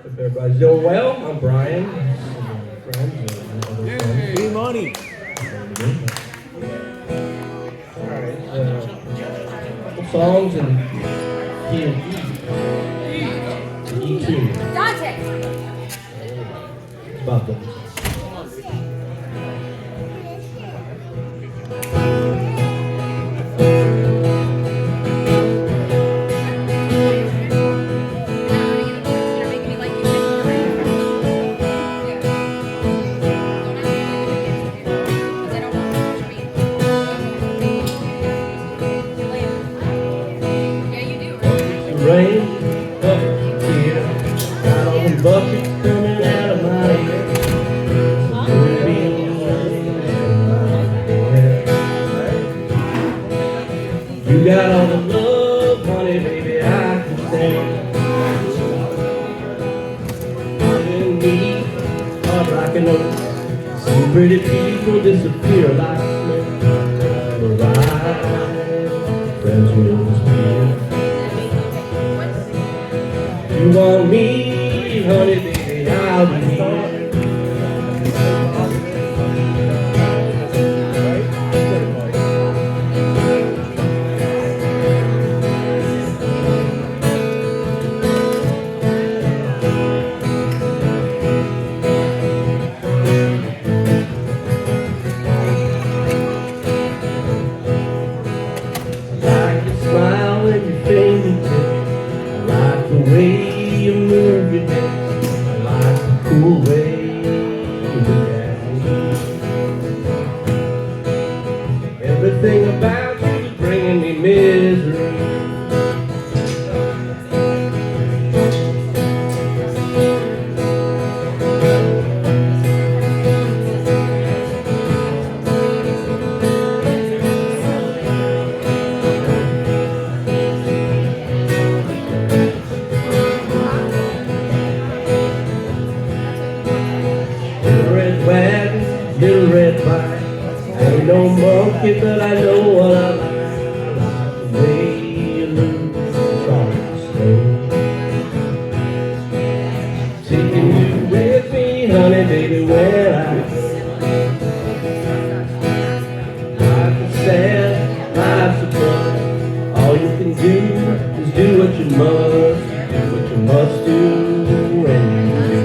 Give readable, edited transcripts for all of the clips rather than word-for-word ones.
Hope everybody's doing well. I'm Brian. Hey, money. All right. Couple songs and key and E. E2. Dante. About that. Rain, buckets here, got all the buckets coming out of my head. You got all the love, honey, baby, I can stand. And me, hard like an oak. Some pretty people disappear like smoke. Right, friends will disappear. You want me, honey, baby, I'll be here. I like your smile and your fingertips. I like the way you move your hips. I like the cool way you look at me. Everything about you is bringing me misery. Little red wagon, little red bike. I ain't no monkey, but I know what I like. I like the way you move, soft and slow. Taking you with me, honey, baby, where I go. Life is sad, life's a bug. All you can do is do what you must. Do what you must do when you do.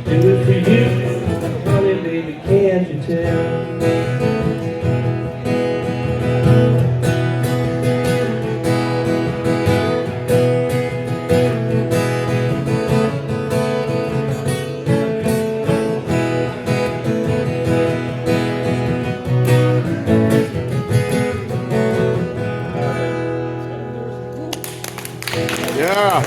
Do it for you, honey, baby, can't you tell? Yeah.